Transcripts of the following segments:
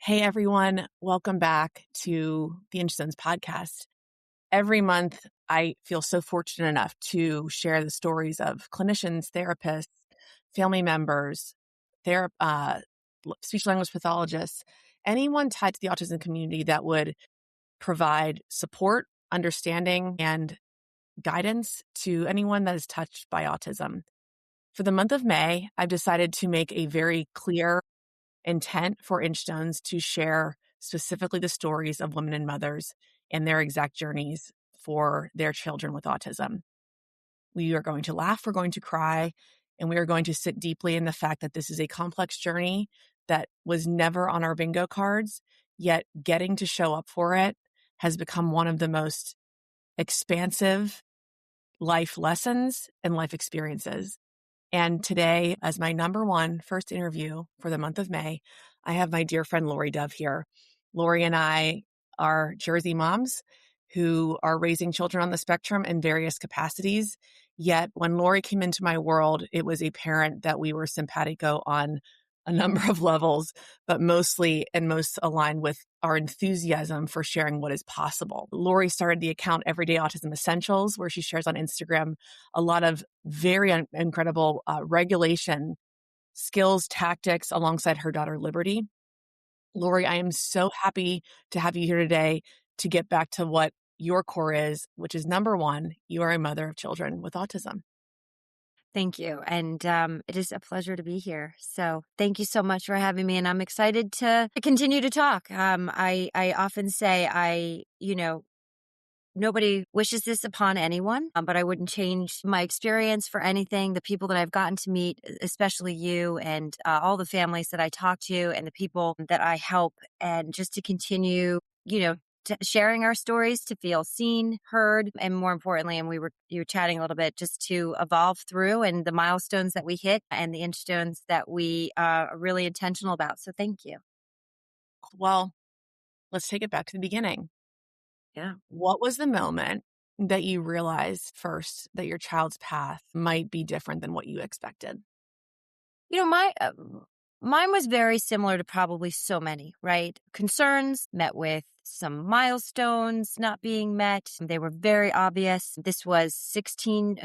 Hey everyone, welcome back to the Inchstones podcast. Every month, I feel so fortunate enough to share the stories of clinicians, therapists, family members, speech language pathologists, anyone tied to the autism community that would provide support, understanding, and guidance to anyone that is touched by autism. For the month of May, I've decided to make a very clear intent for Inchstones to share specifically the stories of women and mothers and their exact journeys for their children with autism. We are going to laugh, we're going to cry, and we are going to sit deeply in the fact that this is a complex journey that was never on our bingo cards, yet getting to show up for it has become one of the most expansive life lessons and life experiences. And today, as my number one first interview for the month of May, I have my dear friend Laurie Dove here. Laurie and I are Jersey moms who are raising children on the spectrum in various capacities. Yet when Laurie came into my world, it was apparent that we were simpatico on a number of levels, but mostly and most aligned with our enthusiasm for sharing what is possible. Laurie started the account Everyday Autism Essentials, where she shares on Instagram a lot of very incredible regulation skills, tactics alongside her daughter, Liberty. Laurie, I am so happy to have you here today to get back to what your core is, which is number one, you are a mother of children with autism. Thank you. And it is a pleasure to be here. So thank you so much for having me. And I'm excited to continue to talk. I often say, nobody wishes this upon anyone, but I wouldn't change my experience for anything. The people that I've gotten to meet, especially you and all the families that I talk to and the people that I help, and just to continue, sharing our stories, to feel seen, heard, and more importantly, and you were chatting a little bit, just to evolve through and the milestones that we hit and the inchstones that we are really intentional about. So thank you. Well, let's take it back to the beginning. Yeah. What was the moment that you realized first that your child's path might be different than what you expected? Mine was very similar to probably so many, right? Concerns met with some milestones not being met. They were very obvious. This was 15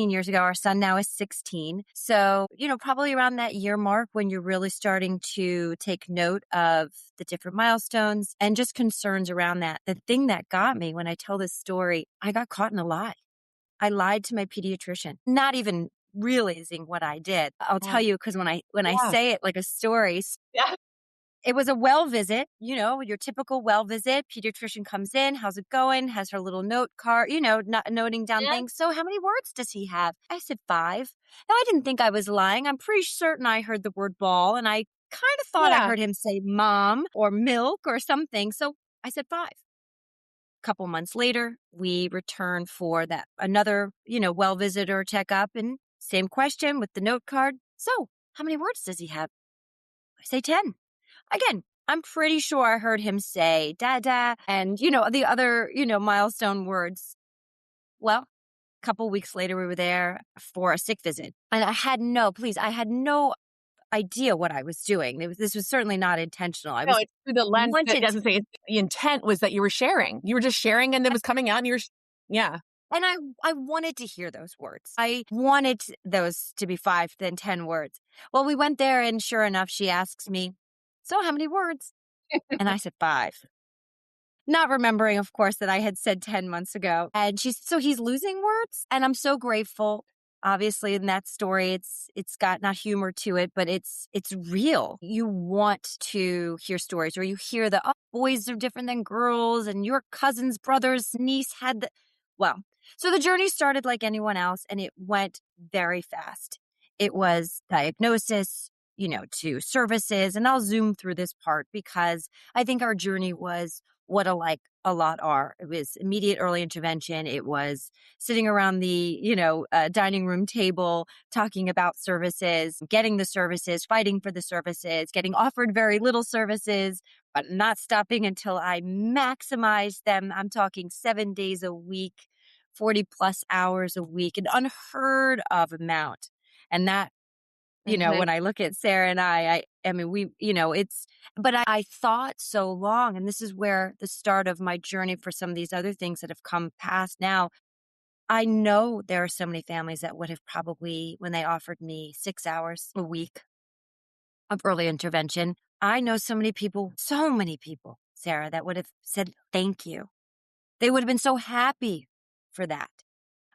years ago. Our son now is 16. So, probably around that year mark when you're really starting to take note of the different milestones and just concerns around that. The thing that got me when I tell this story, I got caught in a lie. I lied to my pediatrician, not even realizing what I did. I'll tell Oh, you, because when I yeah. say it like a story, Yeah. it was a well visit, your typical well visit. Pediatrician comes in, how's it going? Has her little note card, not noting down Yeah. things. So how many words does he have? I said 5. Now I didn't think I was lying. I'm pretty certain I heard the word ball, and I kind of thought I Yeah. heard him say mom or milk or something. So I said 5. Couple months later, we return for another, well visit or checkup, and same question with the note card. So how many words does he have? I say 10. Again, I'm pretty sure I heard him say dada and, the other, milestone words. Well, a couple weeks later, we were there for a sick visit, and I had no idea what I was doing. This was certainly not intentional. I No, was it's through the lens that wanted doesn't say the intent was that you were sharing. You were just sharing and it was coming out and yeah. And I wanted to hear those words. I wanted those to be 5, then 10 words. Well, we went there, and sure enough, she asks me, so how many words? And I said 5. Not remembering, of course, that I had said 10 months ago. And she said, so he's losing words? And I'm so grateful. Obviously, in that story, it's got not humor to it, but it's real. You want to hear stories, or you hear boys are different than girls, and your cousin's brother's niece had well, so the journey started like anyone else, and it went very fast. It was diagnosis, to services, and I'll zoom through this part because I think our journey was what a lot are. It was immediate early intervention. It was sitting around the, dining room table, talking about services, getting the services, fighting for the services, getting offered very little services, but not stopping until I maximized them. I'm talking 7 days a week, 40 plus hours a week, an unheard of amount. And that Mhm. when I look at Sarah and I mean, but I thought so long, and this is where the start of my journey for some of these other things that have come past now. I know there are so many families that would have probably, when they offered me 6 hours a week of early intervention, I know so many people, Sarah, that would have said thank you. They would have been so happy for that.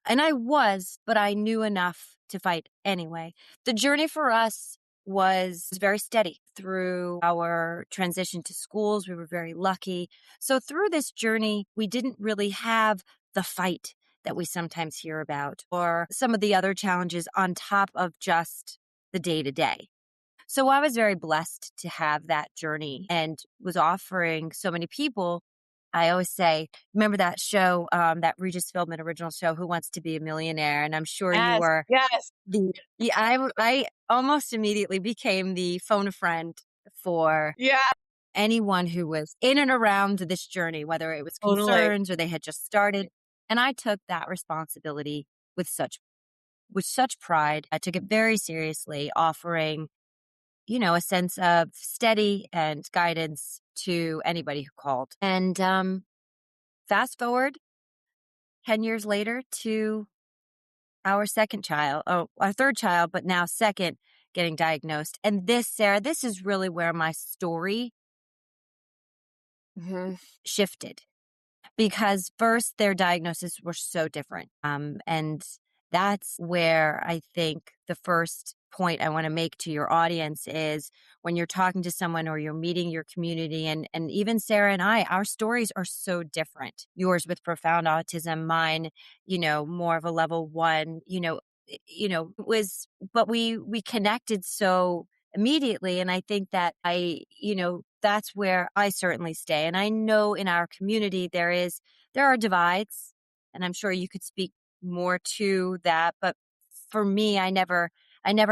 And I was, but I knew enough to fight anyway. The journey for us was very steady through our transition to schools. We were very lucky. So through this journey, we didn't really have the fight that we sometimes hear about or some of the other challenges on top of just the day to day. So I was very blessed to have that journey and was offering so many people. I always say, remember that show, that Regis Philbin original show, Who Wants to Be a Millionaire? And I'm sure you Yes, were yes. yeah, I almost immediately became the phone a friend for Yeah, anyone who was in and around this journey, whether it was totally. concerns or they had just started. And I took that responsibility with such pride. I took it very seriously, offering a sense of steady and guidance to anybody who called. And fast forward 10 years later to our second child, our third child, but now second getting diagnosed. And this, Sarah, this is really where my story Mhm. shifted. Because first, their diagnoses were so different. And that's where I think the first point I want to make to your audience is when you're talking to someone or you're meeting your community, and even Sarah and I, our stories are so different. Yours with profound autism, mine, more of a level one, was, but we connected so immediately. And I think that that's where I certainly stay. And I know in our community there are divides, and I'm sure you could speak more to that. But for me, I never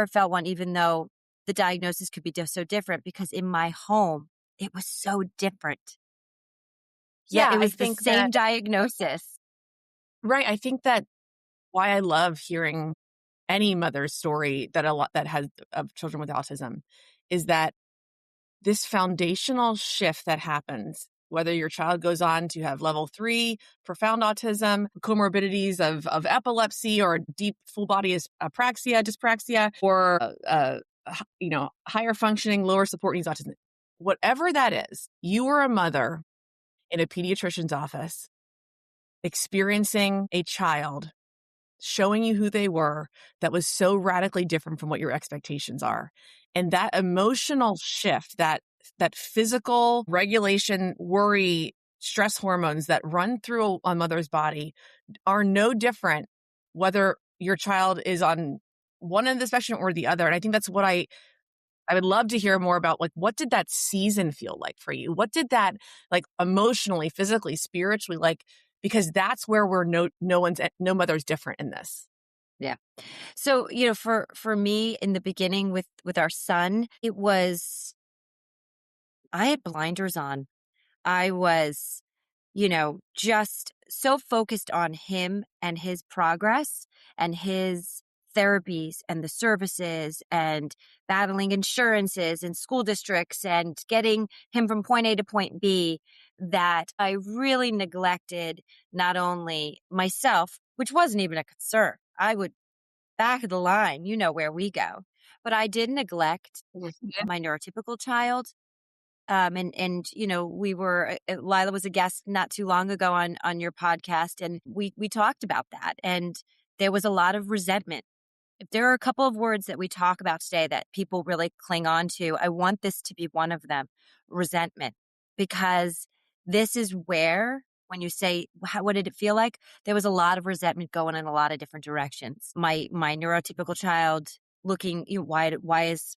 felt one, even though the diagnosis could be so different, because in my home, it was so different. Yet Yeah, it I was the think that same diagnosis. right, I think that why I love hearing any mother's story that a lot that has of children with autism is that this foundational shift that happens, whether your child goes on to have level 3 profound autism, comorbidities of epilepsy or deep full body apraxia, dyspraxia, or higher functioning, lower support needs autism. Whatever that is, you are a mother in a pediatrician's office experiencing a child showing you who they were that was so radically different from what your expectations are. And that emotional shift, that physical regulation, worry, stress hormones that run through a mother's body are no different whether your child is on one end of the spectrum or the other. And I think that's what I would love to hear more about, like, what did that season feel like for you? What did that, like, emotionally, physically, spiritually, like, because that's where we're no mother's different in this. Yeah. So, for me in the beginning with our son, it was I had blinders on. I was, just so focused on him and his progress and his therapies and the services and battling insurances and school districts and getting him from point A to point B, that I really neglected not only myself, which wasn't even a concern. I would back of the line, where we go. But I did neglect Mhm. my neurotypical child. We were Lila was a guest not too long ago on your podcast, and we talked about that, and there was a lot of resentment. If there are a couple of words that we talk about today that people really cling on to, I want this to be one of them: resentment. Because this is where, when you say, what did it feel like? There was a lot of resentment going in a lot of different directions. My neurotypical child looking, why is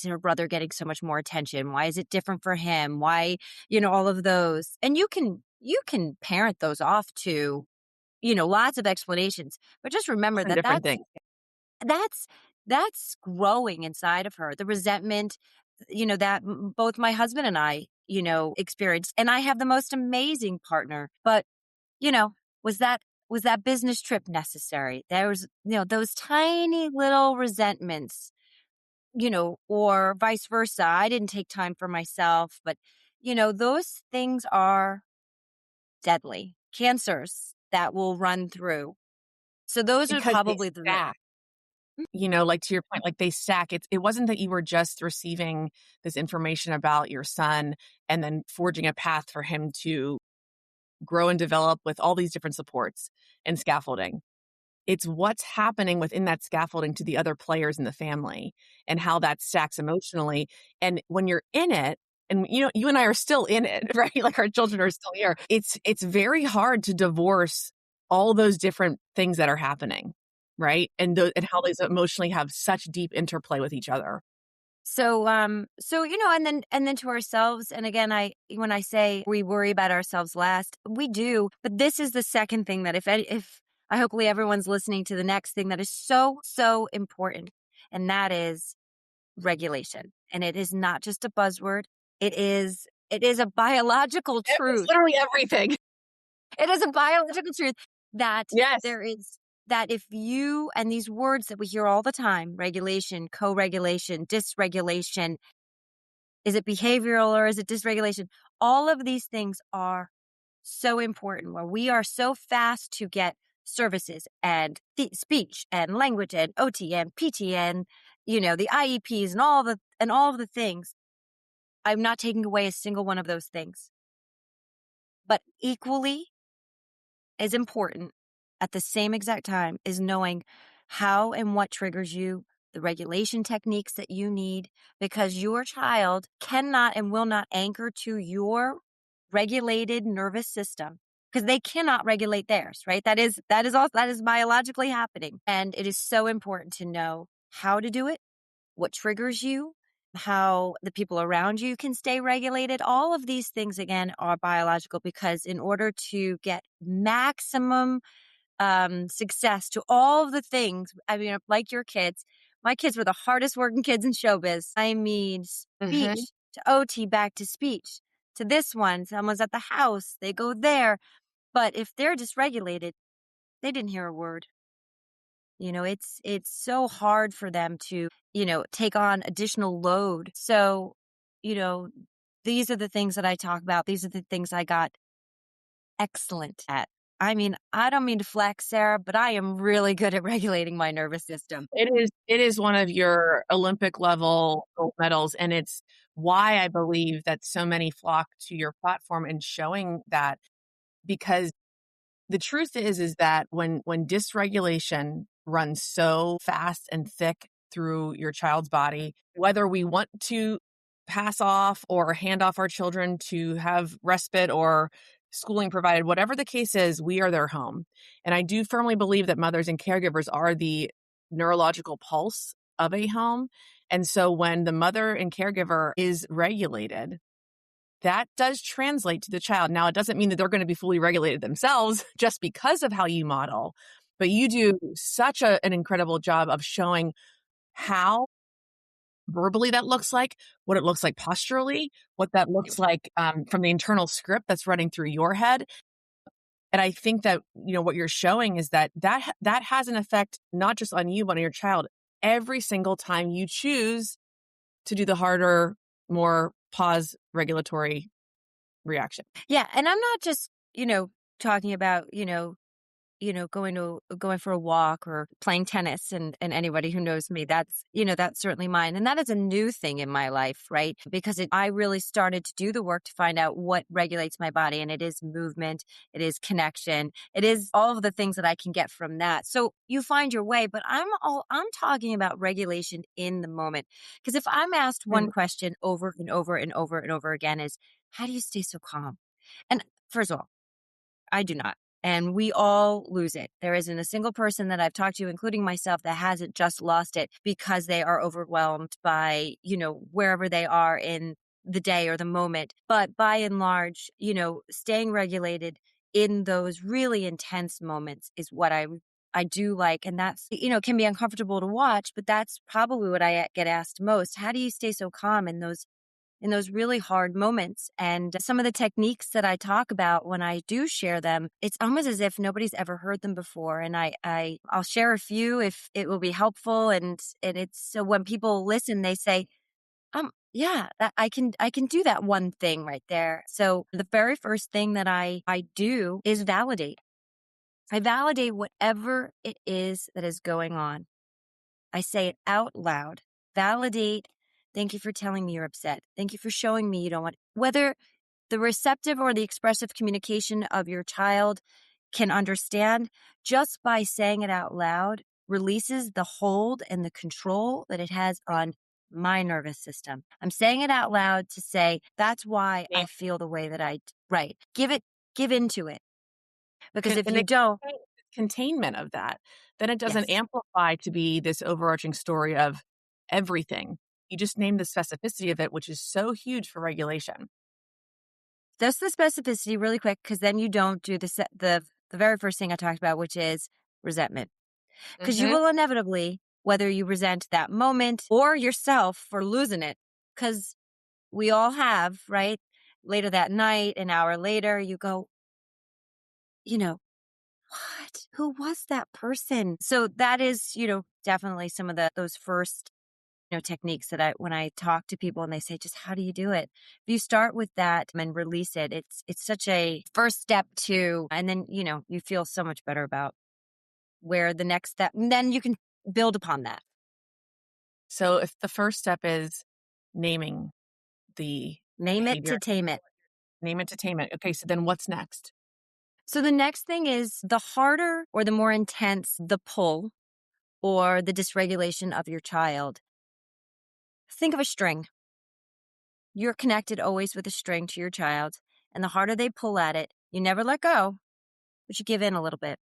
her brother getting so much more attention? Why is it different for him? Why, all of those. And you can parent those off to, lots of explanations, but just remember Often that different things. that's that's growing inside of her. The resentment, that both my husband and I, experienced. And I have the most amazing partner. But, you know, was that business trip necessary? There was, those tiny little resentments or vice versa. I didn't take time for myself, but those things are deadly cancers that will run through. So those are because they probably the stack. Like to your point, like they stack. It wasn't that you were just receiving this information about your son and then forging a path for him to grow and develop with all these different supports and scaffolding. It's what's happening within that scaffolding to the other players in the family and how that stacks emotionally. And when you're in it, and you and I are still in it, right? Like our children are still here. It's very hard to divorce all those different things that are happening, right? And how these emotionally have such deep interplay with each other. And then to ourselves, and again, when I say we worry about ourselves last, we do, but this is the second thing that if I hopefully everyone's listening to the next thing that is so, so important, and that is regulation. And it is not just a buzzword. It is a biological It's truth. literally everything. It is a biological truth that Yes. there is that if you and these words that we hear all the time, regulation, co-regulation, dysregulation, is it behavioral or is it dysregulation? All of these things are so important where we are so fast to get services and speech and language and OT and PT and the IEPs and all of the things. I'm not taking away a single one of those things. But equally as important at the same exact time is knowing how and what triggers you, the regulation techniques that you need, because your child cannot and will not anchor to your regulated nervous system because they cannot regulate theirs, right? That is biologically happening. And it is so important to know how to do it, what triggers you, how the people around you can stay regulated. All of these things, again, are biological because in order to get maximum success to all of the things, I mean, like your kids, my kids were the hardest working kids in showbiz. I mean, Hmm. speech to OT back to speech to this one. Someone's at the house, they go there. But if they're dysregulated, they didn't hear a word. It's so hard for them to, take on additional load. So, you know, these are the things that I talk about. These are the things I got excellent at. I mean, I don't mean to flex, Sarah, but I am really good at regulating my nervous system. It is one of your Olympic level gold medals, and it's why I believe that so many flock to your platform and showing that, because the truth is that when dysregulation runs so fast and thick through your child's body, whether we want to pass off or hand off our children to have respite or schooling provided, whatever the case is, we are their home. And I do firmly believe that mothers and caregivers are the neurological pulse of a home. And so when the mother and caregiver is regulated, that does translate to the child. Now, it doesn't mean that they're going to be fully regulated themselves just because of how you model, but you do such an incredible job of showing how verbally that looks like, what it looks like posturally, what that looks like from the internal script that's running through your head. And I think that, what you're showing is that has an effect not just on you, but on your child every single time you choose to do the harder, more pause regulatory reaction. Yeah. And I'm not just, talking about, going for a walk or playing tennis, and anybody who knows me, that's certainly mine. And that is a new thing in my life, right? Because I really started to do the work to find out what regulates my body. And it is movement, it is connection, it is all of the things that I can get from that. So you find your way, but I'm talking about regulation in the moment. Because if I'm asked one question over and over and over and over again is, how do you stay so calm? And first of all, I do not. And we all lose it. There isn't a single person that I've talked to, including myself, that hasn't just lost it because they are overwhelmed by, wherever they are in the day or the moment. But by and large, staying regulated in those really intense moments is what I do like. And that's, can be uncomfortable to watch, but that's probably what I get asked most. How do you stay so calm in those in those really hard moments. And some of the techniques that I talk about when I do share them, it's almost as if nobody's ever heard them before. And I'll share a few if it will be helpful. And it's so when people listen, they say, yeah, I can do that one thing right there. So the very first thing that I do is validate. I validate whatever it is that is going on. I say it out loud. Validate. Thank you for telling me you're upset. Thank you for showing me you don't want, whether the receptive or the expressive communication of your child can understand, just by saying it out loud releases the hold and the control that it has on my nervous system. I'm saying it out loud to say, that's why Yeah. I feel the way that right. Give into it. Because if And you the don't, containment of that, then it doesn't yes, amplify to be this overarching story of everything. You just name the specificity of it, which is so huge for regulation. just the specificity really quick, because then you don't do the very first thing I talked about, which is resentment. Because you Mhm. will inevitably, whether you resent that moment or yourself for losing it, because we all have, right? Later that night, an hour later, you go, you know, what? Who was that person? So that is, definitely some of those first, techniques that when I talk to people and they say, just how do you do it? If you start with that and release it, it's such a first step to, and then, you feel so much better about where the next step, and then you can build upon that. So if the first step is naming the Name it behavior, to tame it. name it to tame it. Okay, so then what's next? So the next thing is the harder or the more intense the pull or the dysregulation of your child. Think of a string. You're connected always with a string to your child, and the harder they pull at it, you never let go, but you give in a little bit.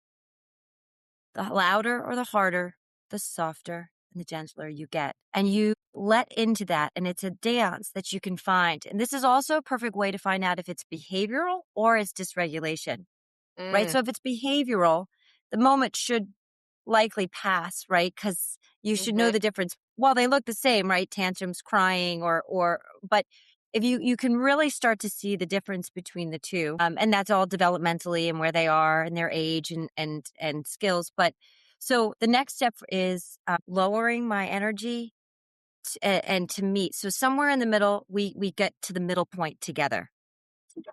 The louder or the harder, the softer and the gentler you get. And you let into that, and it's a dance that you can find. And this is also a perfect way to find out if it's behavioral or it's dysregulation, right? Mm, So if it's behavioral, the moment should likely pass, right? Because you should know mhm, the difference. Well, they look the same, right? Tantrums, crying, but if you can really start to see the difference between the two, and that's all developmentally and where they are and their age and skills. But so the next step is lowering my energy and to meet. So somewhere in the middle, we get to the middle point together.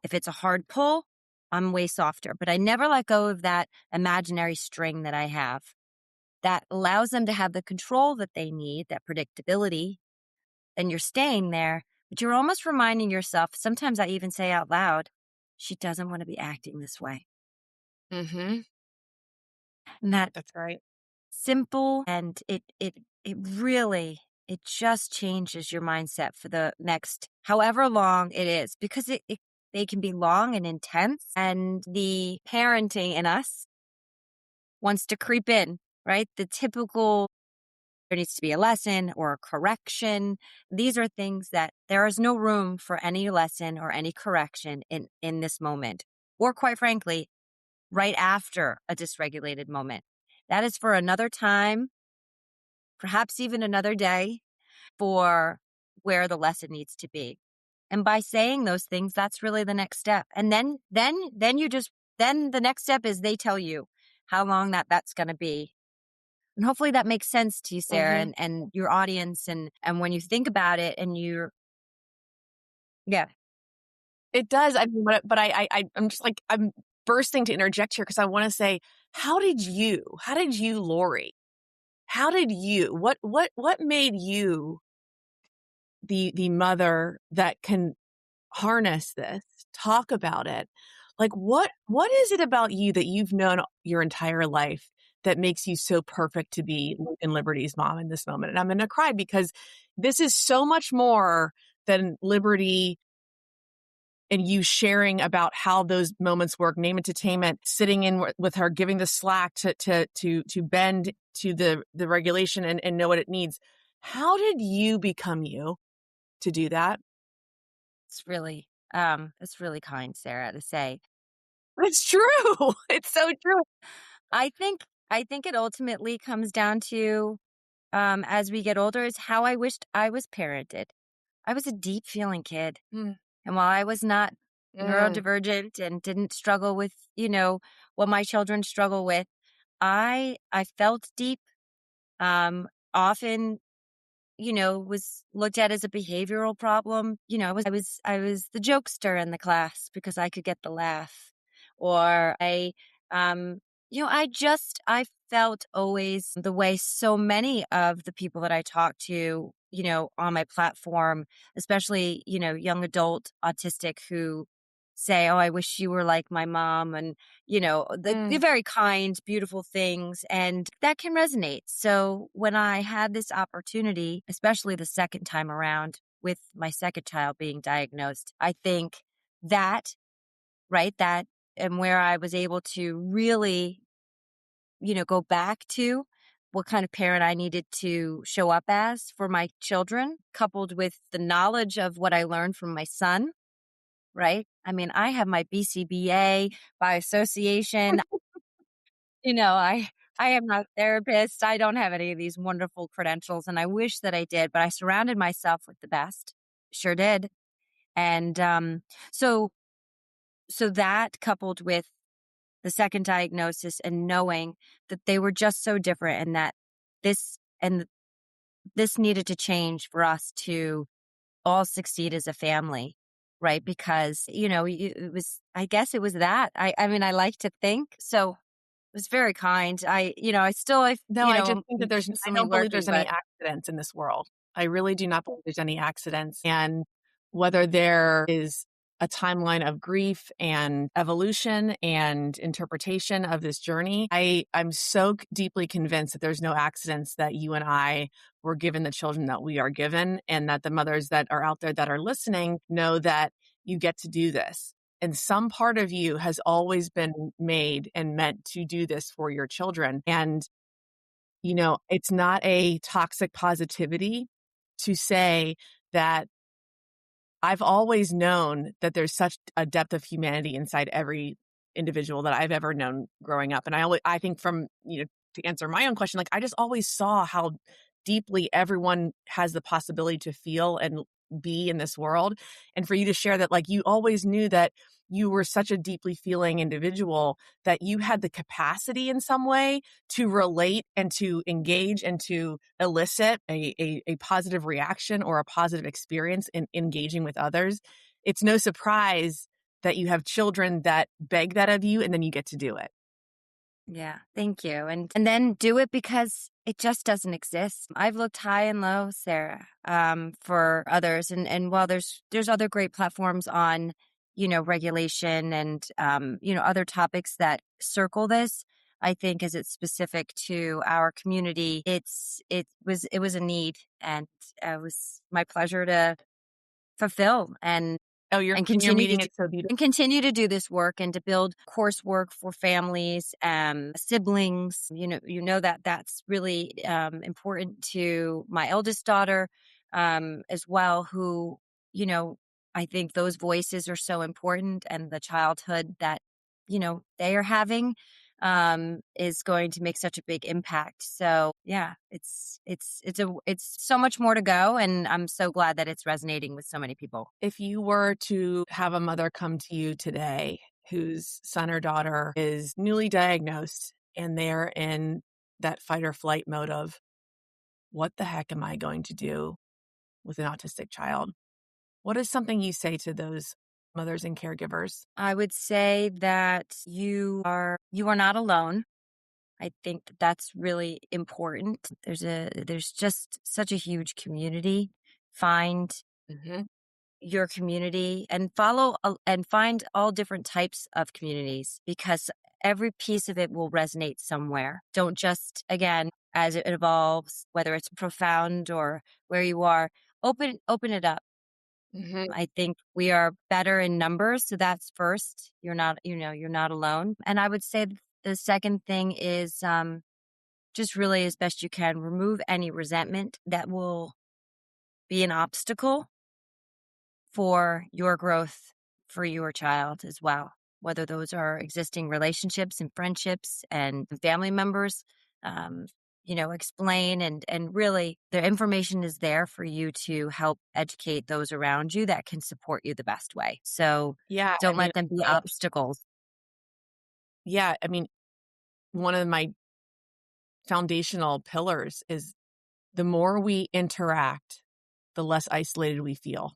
If it's a hard pull, I'm way softer, but I never let go of that imaginary string that I have that allows them to have the control that they need, that predictability, and you're staying there, but you're almost reminding yourself. Sometimes I even say out loud, she doesn't want to be acting this way. mhm. And that That's right. simple, and it really, it just changes your mindset for the next however long it is, because they can be long and intense, and the parenting in us wants to creep in, right? The typical, there needs to be a lesson or a correction. These are things that there is no room for any lesson or any correction in this moment, or quite frankly, right after a dysregulated moment. That is for another time, perhaps even another day, for where the lesson needs to be. And by saying those things, that's really the next step. And then the next step is they tell you how long that's going to be. And hopefully that makes sense to you, Sarah, Mhm. and your audience. And when you think about it and yeah, It does. I mean, but I'm just like, I'm bursting to interject here because I want to say, how did you, Laurie, what made you the mother that can harness this, talk about it? Like, what is it about you that you've known your entire life that makes you so perfect to be Lincoln Liberty's mom in this moment? And I'm going to cry because this is so much more than Liberty and you sharing about how those moments work, name entertainment, sitting in with her, giving the slack to bend to the regulation and know what it needs. How did you become you to do that? it's really kind, Sarah, to say. It's true. It's so true. I think I think it ultimately comes down to, as we get older, is how I wished I was parented. I was a deep feeling kid. Mm, And while I was not mm, neurodivergent and didn't struggle with, what my children struggle with, I felt deep, often, was looked at as a behavioral problem. I was the jokester in the class because I could get the laugh. Or um, I felt always the way so many of the people that I talk to, on my platform, especially, young adult autistic who say, "Oh, I wish you were like my mom," and the mm. very kind, beautiful things, and that can resonate. So when I had this opportunity, especially the second time around with my second child being diagnosed, I think that, right, that and where I was able to really, go back to what kind of parent I needed to show up as for my children, coupled with the knowledge of what I learned from my son, right? I mean, I have my BCBA by association. I am not a therapist. I don't have any of these wonderful credentials, and I wish that I did, but I surrounded myself with the best. Sure did. And so so that coupled with the second diagnosis and knowing that they were just so different and that this and this needed to change for us to all succeed as a family, right? Because, it was, I guess it was that. I mean, I like to think so. It was very kind. No, I just think that I'm I constantly don't believe there's working, any but accidents in this world. I really do not believe there's any accidents. And whether there is a timeline of grief and evolution and interpretation of this journey, I'm so deeply convinced that there's no accidents that you and I were given the children that we are given, and that the mothers that are out there that are listening know that you get to do this. And some part of you has always been made and meant to do this for your children. And, it's not a toxic positivity to say that I've always known that there's such a depth of humanity inside every individual that I've ever known growing up. And I think from, to answer my own question, like I just always saw how deeply everyone has the possibility to feel and be in this world. And for you to share that, like you always knew that you were such a deeply feeling individual that you had the capacity in some way to relate and to engage and to elicit a positive reaction or a positive experience in engaging with others. It's no surprise that you have children that beg that of you and then you get to do it. yeah, thank you. And then do it because it just doesn't exist. I've looked high and low, Sarah, for others. And while there's other great platforms on, regulation and other topics that circle this, I think as it's specific to our community, it was a need, and it was my pleasure to fulfill Oh, and you're continue to meeting do it so beautiful. and continue to do this work and to build coursework for families, siblings. That that's really important to my eldest daughter, as well. Who, you know, I think those voices are so important, and the childhood that they are having is going to make such a big impact. So yeah, it's so much more to go, and I'm so glad that it's resonating with so many people. If you were to have a mother come to you today whose son or daughter is newly diagnosed and they're in that fight or flight mode of, what the heck am I going to do with an autistic child? What is something you say to those mothers and caregivers? I would say that you are not alone. I think that that's really important. There's just such a huge community. Find Hmm. your community and and find all different types of communities, because every piece of it will resonate somewhere. Don't just, again, as it evolves, whether it's profound or where you are, open it up. Hmm. I think we are better in numbers, so that's first. You're not alone. And I would say the second thing is just really, as best you can, remove any resentment that will be an obstacle for your growth for your child as well, whether those are existing relationships and friendships and family members. Um, explain and really the information is there for you to help educate those around you that can support you the best way. So Yeah. don't let them be obstacles. Yeah. I mean, one of my foundational pillars is the more we interact, the less isolated we feel.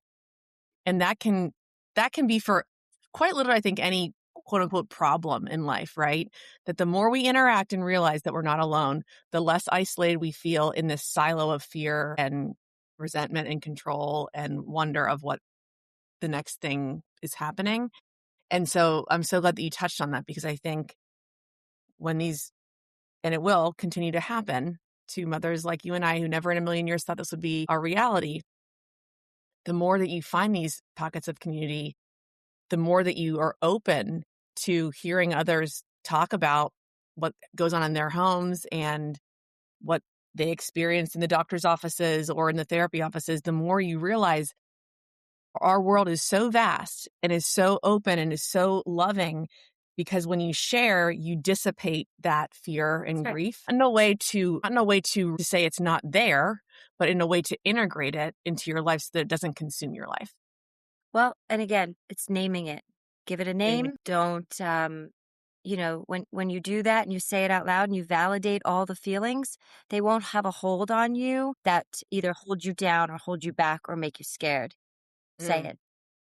And that can be for quite literally, I think, any quote unquote problem in life, right? That the more we interact and realize that we're not alone, the less isolated we feel in this silo of fear and resentment and control and wonder of what the next thing is happening. And so I'm so glad that you touched on that, because I think when these, and it will continue to happen to mothers like you and I, who never in a million years thought this would be our reality, the more that you find these pockets of community, the more that you are open to hearing others talk about what goes on in their homes and what they experience in the doctor's offices or in the therapy offices, the more you realize our world is so vast and is so open and is so loving, because when you share, you dissipate that fear and That's right. grief. And no way to, not in a way to say it's not there, but in a way to integrate it into your life so that it doesn't consume your life. Well, and again, it's naming it. Give it a Naming. name. Don't when you do that and you say it out loud and you validate all the feelings, they won't have a hold on you that either hold you down or hold you back or make you scared. Say Mm, it.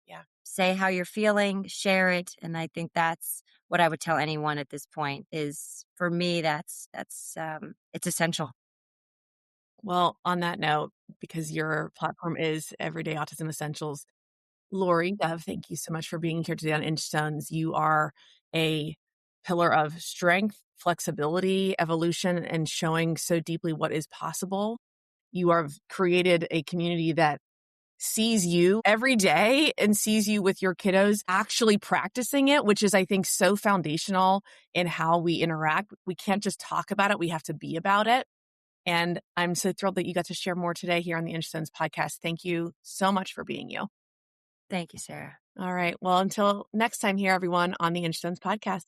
yeah. Say how you're feeling, share it, and I think that's what I would tell anyone at this point is for me that's it's essential. Well, on that note, because your platform is Everyday Autism Essentials, Laurie Dove, thank you so much for being here today on Inchstones. You are a pillar of strength, flexibility, evolution, and showing so deeply what is possible. You have created a community that sees you every day and sees you with your kiddos actually practicing it, which is, I think, so foundational in how we interact. We can't just talk about it, we have to be about it. And I'm so thrilled that you got to share more today here on the Inchstones podcast. Thank you so much for being you. Thank you, Sarah. All right. Well, until next time here, everyone, on the Inchstones podcast.